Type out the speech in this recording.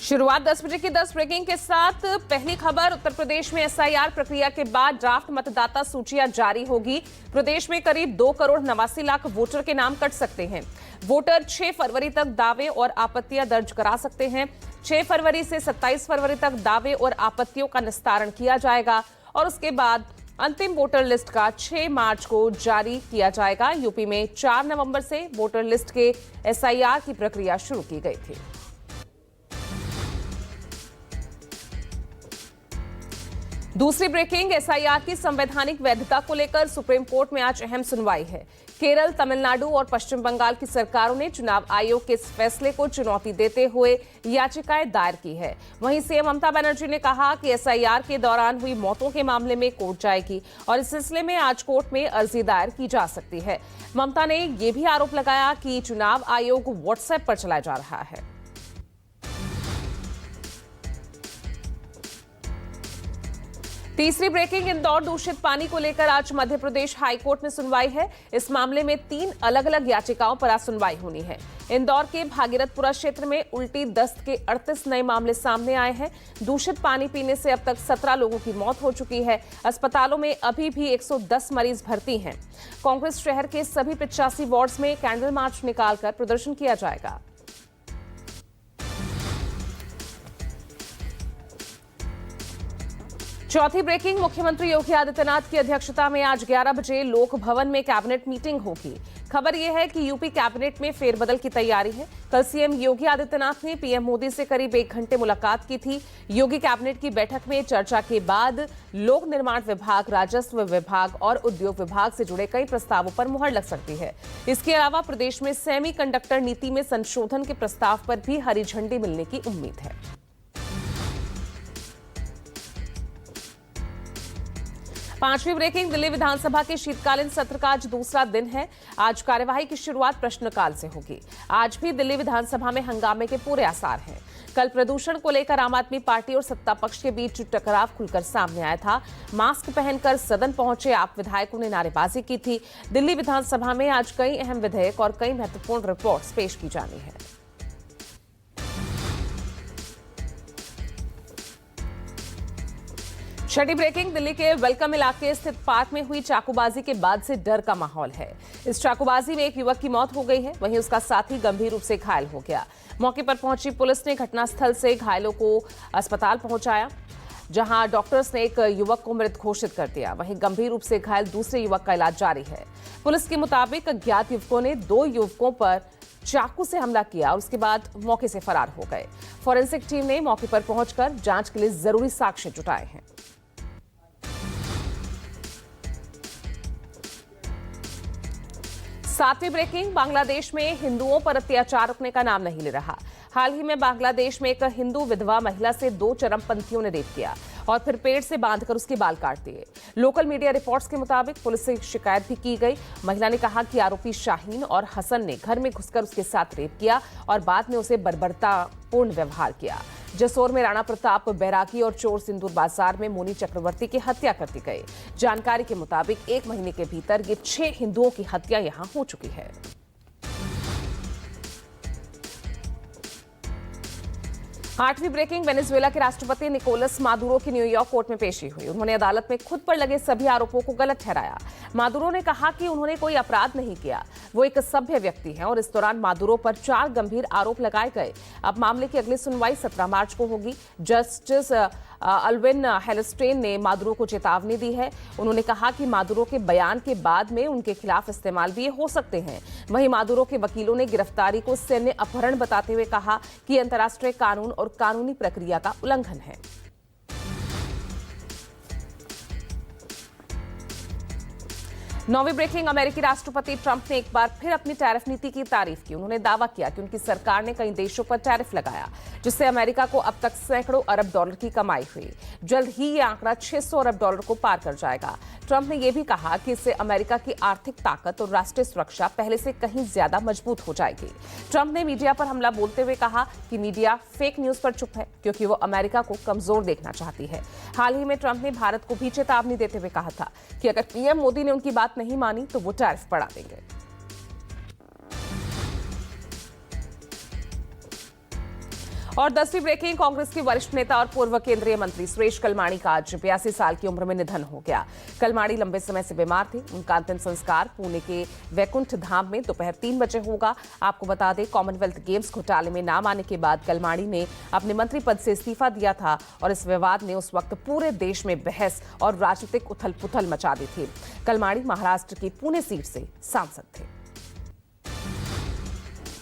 शुरुआत 10 बजे की 10 ब्रेकिंग के साथ पहली खबर। उत्तर प्रदेश में एसआईआर प्रक्रिया के बाद ड्राफ्ट मतदाता सूचियां जारी होगी। प्रदेश में करीब 2,89,00,000 वोटर के नाम कट सकते हैं। वोटर 6 फरवरी तक दावे और आपत्तियां दर्ज करा सकते हैं। 6 फरवरी से 27 फरवरी तक दावे और आपत्तियों का निस्तारण किया जाएगा और उसके बाद अंतिम वोटर लिस्ट का 6 मार्च को जारी किया जाएगा। यूपी में 4 नवंबर से वोटर लिस्ट के एसआईआर की प्रक्रिया शुरू की गई थी। दूसरी ब्रेकिंग, एसआईआर की संवैधानिक वैधता को लेकर सुप्रीम कोर्ट में आज अहम सुनवाई है। केरल, तमिलनाडु और पश्चिम बंगाल की सरकारों ने चुनाव आयोग के इस फैसले को चुनौती देते हुए याचिकाएं दायर की है। वहीं सीएम ममता बनर्जी ने कहा कि एसआईआर के दौरान हुई मौतों के मामले में कोर्ट जाएगी और इस सिलसिले में आज कोर्ट में अर्जी दायर की जा सकती है। ममता ने यह भी आरोप लगाया कि चुनाव आयोग व्हाट्सएप पर चलाया जा रहा है। तीसरी ब्रेकिंग, इंदौर दूषित पानी को लेकर आज मध्य प्रदेश हाईकोर्ट में सुनवाई है। इस मामले में 3 अलग अलग याचिकाओं पर आज सुनवाई होनी है। इंदौर के भागीरथपुरा क्षेत्र में उल्टी दस्त के 38 नए मामले सामने आए हैं। दूषित पानी पीने से अब तक 17 लोगों की मौत हो चुकी है। अस्पतालों में अभी भी 110 मरीज भर्ती हैं। कांग्रेस शहर के सभी 85 वार्ड्स में कैंडल मार्च निकालकर प्रदर्शन किया जाएगा। चौथी ब्रेकिंग, मुख्यमंत्री योगी आदित्यनाथ की अध्यक्षता में आज 11 बजे लोक भवन में कैबिनेट मीटिंग होगी। खबर यह है कि यूपी कैबिनेट में फेरबदल की तैयारी है। कल सीएम योगी आदित्यनाथ ने पीएम मोदी से करीब 1 घंटे मुलाकात की थी। योगी कैबिनेट की बैठक में चर्चा के बाद लोक निर्माण विभाग, राजस्व विभाग और उद्योग विभाग से जुड़े कई प्रस्तावों पर मुहर लग सकती है। इसके अलावा प्रदेश में सेमीकंडक्टर नीति में संशोधन के प्रस्ताव पर भी हरी झंडी मिलने की उम्मीद है। पांचवी ब्रेकिंग, दिल्ली विधानसभा के शीतकालीन सत्र का आज दूसरा दिन है। आज कार्यवाही की शुरुआत प्रश्नकाल से होगी। आज भी दिल्ली विधानसभा में हंगामे के पूरे आसार हैं। कल प्रदूषण को लेकर आम आदमी पार्टी और सत्ता पक्ष के बीच टकराव खुलकर सामने आया था। मास्क पहनकर सदन पहुंचे आप विधायकों ने नारेबाजी की थी। दिल्ली विधानसभा में आज कई अहम विधेयक और कई महत्वपूर्ण रिपोर्ट्स पेश की जानी है। छठी ब्रेकिंग, दिल्ली के वेलकम इलाके स्थित पार्क में हुई चाकूबाजी के बाद से डर का माहौल है। इस चाकूबाजी में एक युवक की मौत हो गई है, वहीं उसका साथी गंभीर रूप से घायल हो गया। मौके पर पहुंची पुलिस ने घटनास्थल से घायलों को अस्पताल पहुंचाया, जहां डॉक्टर्स ने एक युवक को मृत घोषित कर दिया। वहीं गंभीर रूप से घायल दूसरे युवक का इलाज जारी है। पुलिस के मुताबिक अज्ञात युवकों ने 2 युवकों पर चाकू से हमला किया और उसके बाद मौके से फरार हो गए। फॉरेंसिक टीम ने मौके पर पहुंचकर जांच के लिए जरूरी साक्ष्य जुटाए हैं। सातवीं ब्रेकिंग, बांग्लादेश में हिंदुओं पर अत्याचार रुकने का नाम नहीं ले रहा। हाल ही में बांग्लादेश में एक हिंदू विधवा महिला से 2 चरमपंथियों ने रेप किया और फिर पेड़ से बांधकर उसके बाल काट दिए। लोकल मीडिया रिपोर्ट्स के मुताबिक पुलिस से शिकायत भी की गई। महिला ने कहा कि आरोपी शाहीन और हसन ने घर में घुसकर उसके साथ रेप किया और बाद में उसे बर्बरतापूर्ण व्यवहार किया। जसोर में राणा प्रताप बैरागी और चोर सिंदूर बाजार में मोनी चक्रवर्ती की हत्या कर दी गई। जानकारी के मुताबिक 1 महीने के भीतर ये 6 हिंदुओं की हत्या यहां हो चुकी है। आठवीं ब्रेकिंग, वेनेजुएला के राष्ट्रपति निकोलस मादुरो की न्यूयॉर्क कोर्ट में पेशी हुई। उन्होंने अदालत में खुद पर लगे सभी आरोपों को गलत ठहराया। मादुरो ने कहा कि उन्होंने कोई अपराध नहीं किया, वो एक सभ्य व्यक्ति हैं और इस दौरान मादुरो पर 4 गंभीर आरोप लगाए गए। अब मामले की अगली सुनवाई 17 मार्च को होगी। जस्टिस अल्विन हेलस्टेन ने मादुरो को चेतावनी दी है। उन्होंने कहा कि मादुरो के बयान के बाद में उनके खिलाफ इस्तेमाल भी हो सकते हैं। वहीं मादुरो के वकीलों ने गिरफ्तारी को सैन्य अपहरण बताते हुए कहा कि अंतर्राष्ट्रीय कानून और कानूनी प्रक्रिया का उल्लंघन है। 9वीं ब्रेकिंग, अमेरिकी राष्ट्रपति ट्रंप ने एक बार फिर अपनी टैरिफ नीति की तारीफ की। उन्होंने दावा किया कि उनकी सरकार ने कई देशों पर टैरिफ लगाया, जिससे अमेरिका को अब तक सैकड़ों अरब डॉलर की कमाई हुई। जल्द ही ये आंकड़ा 600 अरब डॉलर को पार कर जाएगा। ट्रंप ने यह भी कहा कि इससे अमेरिका की आर्थिक ताकत और राष्ट्रीय सुरक्षा पहले से कहीं ज्यादा मजबूत हो जाएगी। ट्रंप ने मीडिया पर हमला बोलते हुए कहा कि मीडिया फेक न्यूज पर चुप है क्योंकि वो अमेरिका को कमजोर देखना चाहती है। हाल ही में ट्रंप ने भारत को भी चेतावनी देते हुए कहा था कि अगर पीएम मोदी ने उनकी बात नहीं मानी तो वो टैरिफ बढ़ा देंगे। और 10वीं ब्रेकिंग, कांग्रेस के वरिष्ठ नेता और पूर्व केंद्रीय मंत्री सुरेश कलमाड़ी का आज 82 साल की उम्र में निधन हो गया। कलमाड़ी लंबे समय से बीमार थे। उनका अंतिम संस्कार पुणे के वैकुंठ धाम में दोपहर 3 बजे होगा। आपको बता दें, कॉमनवेल्थ गेम्स घोटाले में नाम आने के बाद कलमाड़ी ने अपने मंत्री पद से इस्तीफा दिया था और इस विवाद ने उस वक्त पूरे देश में बहस और राजनीतिक उथल पुथल मचा दी थी। कलमाड़ी महाराष्ट्र की पुणे सीट से सांसद थे।